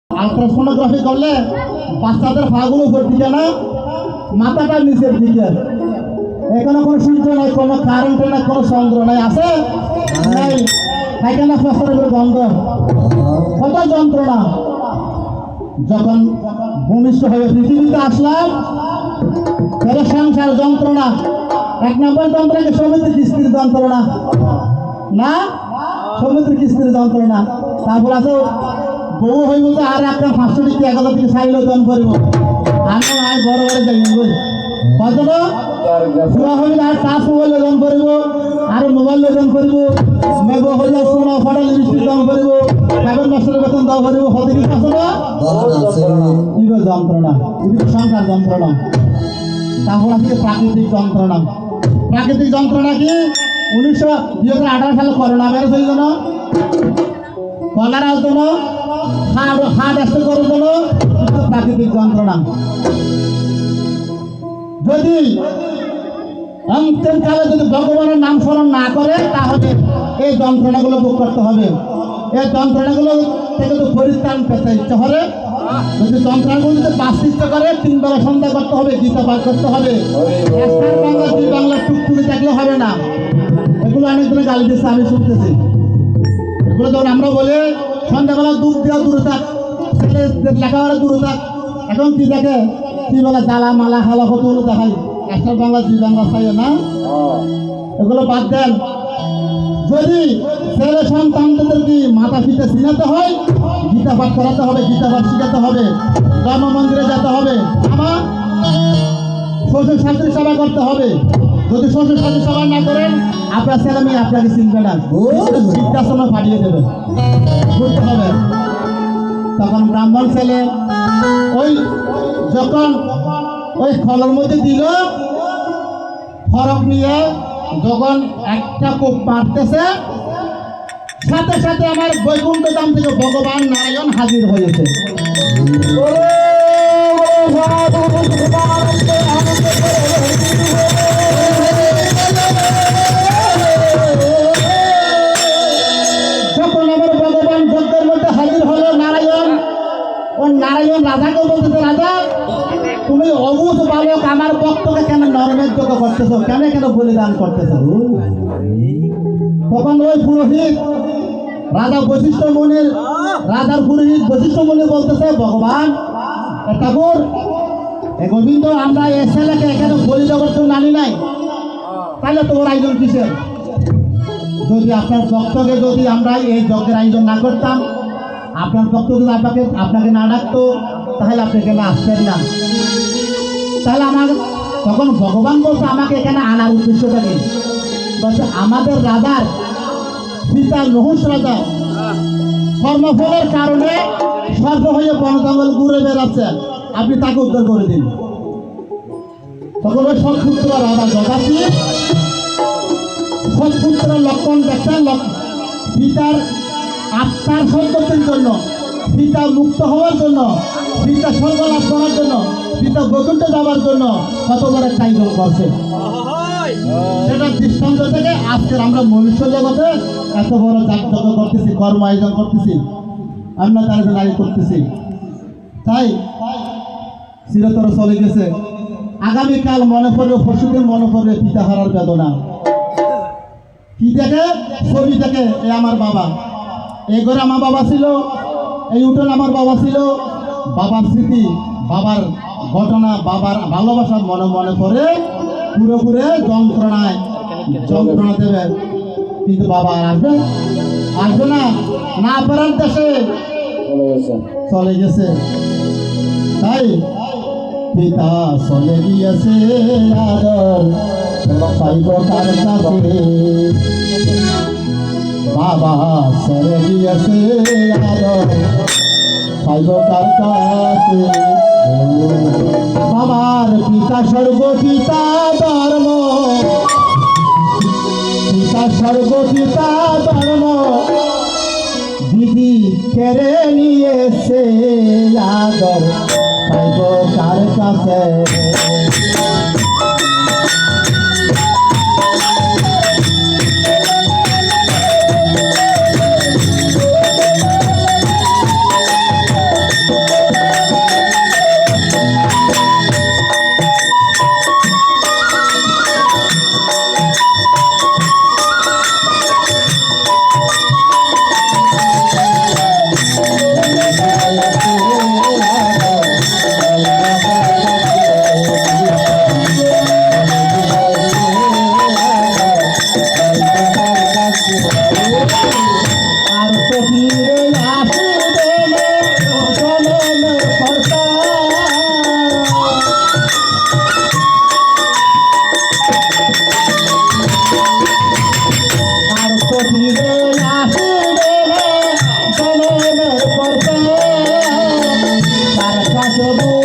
Ultrasonography করলে বাচ্চাদের পাগুলো উপর দিকে না, মাথাটা নিচের দিকে। এখানে কোনো সূর্য নাই, কোনো কারেন্ট নাই, কোনো চন্দ্র নাই, আছে নাই, এখানে ফসলের গন্ধ, কত যন্ত্রণা। যখন ভূমিষ্ঠ হয়ে পৃথিবীতে আসলাম, তাহলে সংসার যন্ত্রণা। 1 নম্বর যন্ত্রণাকে সমিতির কিস্তির যন্ত্রণা না, সমিতির কিস্তির যন্ত্রণা। তারপর আছে বউ হইব যে আর একটা 500 টাকা 1000 টাকা চাইলেও দান করবো। আমি আয় বড় বড় যাই কত পুরা হইলে আর টাচ মোবাইল দান করবো, আর মোবাইল দান করবো, মেঘ হইলে সোনা ফটা লিপস্টিক দান করবো, কাগজ মাস্টারের বেতন দান করবো। হতে কিছু আছে না, যন্ত্রণা, সংসার যন্ত্রণা। তারপর আছে প্রাকৃতিক যন্ত্রণা। প্রাকৃতিক যন্ত্রণা কি? 2018 সালে করোনা ভাইরাস হয়ে গেল, কলেরা জন্য, হার্ট অ্যাটাক করার জন্য প্রাকৃতিক যন্ত্রণা। যদি অন্তিমকালে যদি ভগবানের নাম স্মরণ না করে, তাহলে এই যন্ত্রণাগুলো ভোগ করতে হবে। এই যন্ত্রণাগুলো থেকে যদি পরিত্রাণ পেতে ইচ্ছে করে, যদি যন্ত্রণাগুলো যদি বাঁচতে ইচ্ছে করে, 3 বেলা সন্ধ্যা করতে হবে, গীতা পাঠ করতে হবে। বাংলা 2 বাংলা টুকটুকি থাকলে হবে না। এগুলো অনেক দিনে গালি দিচ্ছে, আমি শুনতেছি। এগুলো যখন আমরা বলি সন্ধ্যাবেলা দুধ দেওয়া দূরে থাক, ছেলে লেখাপড়া দূরে থাক, এখন কি দেখে, কি বলে জ্বালা মালা খালা কতগুলো দেখাই। বাংলা 2 বাংলা চাই না, এগুলো বাদ দেন। যদি ছেলে সন্তানদের কি মাথা পিঠে চিনাতে হয়, গীতা পাঠ করাতে হবে, গীতা পাঠ শিখাতে হবে, ধর্ম মন্দিরে যেতে হবে, আমার শ্বশুর শাশুড়ি সেবা করতে হবে। যদি শ্বশুর শাশুড়ি সেবা না করেন, আপনার ছেলে মেয়ে আপনাকে চিনবে না, বৃদ্ধাশ্রমে পাঠিয়ে দেবে, বুঝতে হবে। তখন ব্রাহ্মণ ছেলে ওই যখন ওই ফলের মধ্যে দিল, ফরক নিয়ে যখন একটা কোপ মারতেছে, সাথে সাথে আমার বৈকুণ্ঠ ধাম থেকে ভগবান নারায়ণ হাজির হয়েছে। যখন আমার ভগবান যজ্ঞের মধ্যে হাজির হলো নারায়ণ, ও নারায়ণ রাজাকে বলতেছে, রাজা তুমি অবুঝ বালক আমার ভক্তকে কেন নরমের যোগ্য করতেছ, কেন কেন বলিদান করতেছ? তখন ওই পুরোহিত রাজা বশিষ্ঠ মুনির, রাজার পুরোহিত বশিষ্ঠ মুনি বলতেছে, ভগবান ঠাকুর গোবিন্দ, আমরা এ ছেলেকে এখানে বলি দেওয়ার জন্য আনি নাই, তাহলে তোমার আয়োজন কিসের? যদি আপনার ভক্তকে যদি আমরা এই যজ্ঞের আয়োজন না করতাম, আপনার ভক্ত যদি আপনাকে না ডাকতো, তাহলে আপনি এখানে আসতেন না। তাহলে আমার তখন ভগবান বলছে, আমাকে এখানে আনার উদ্দেশ্যটা নেই। বলছে আমাদের রাজার পিতা নহুষ রাজা কর্মফলের কারণে সর্ব হয়ে বন জঙ্গল ঘুরে বেড়াচ্ছে, আপনি তাকে উদ্ধার করে দিন। তখন ওই সৎপুত্র রাজা যথাশীল সৎপুত্র লক্ষণ দেখছেন, পিতার আত্মার সন্ততির জন্য, পিতা মুক্ত হওয়ার জন্য, পিতা স্বর্গ লাভ করার জন্য, পিতা বৈকুণ্ঠে যাওয়ার জন্য কত বড় একটা আয়োজন করছে। সেটা দৃষ্টান্ত থেকে আজকের আমরা মনুষ্য জগতে এত বড় যাগযজ্ঞ করতেছি, কর্ম আয়োজন করতেছি, আমরা তার জন্য আয়োজন করতেছি। তাই চিরতর চলে গেছে, আগামীকাল মনে পড়বে, পরশুদিন মনে পড়বে পিতা হারার বেদনা। কি দেখে? ছবি দেখে, এ আমার বাবা, এই ঘরে আমার বাবা ছিল, এই উঠোন আমার বাবা ছিল, বাবার স্মৃতি, বাবার ঘটনা, বাবার ভালোবাসা মনে মনে করে পুরোপুরে যন্ত্রণা দেবে। কিন্তু বাবা আসবে আসবে না, না পারার দেশে চলে গেছে। তাই পিতা চলে গিয়েছে, আদর পাইব কার কাছে, বাবা চলে গিয়েছে, আদর পাইব কার কাছে। বাবার পিতা স্বর্গ, পিতা ধর্ম, পিতা স্বর্গ, পিতা ধর্ম, দিদি কেড়ে নিয়েছে, আদর পাইব কার কাছে। সবুজ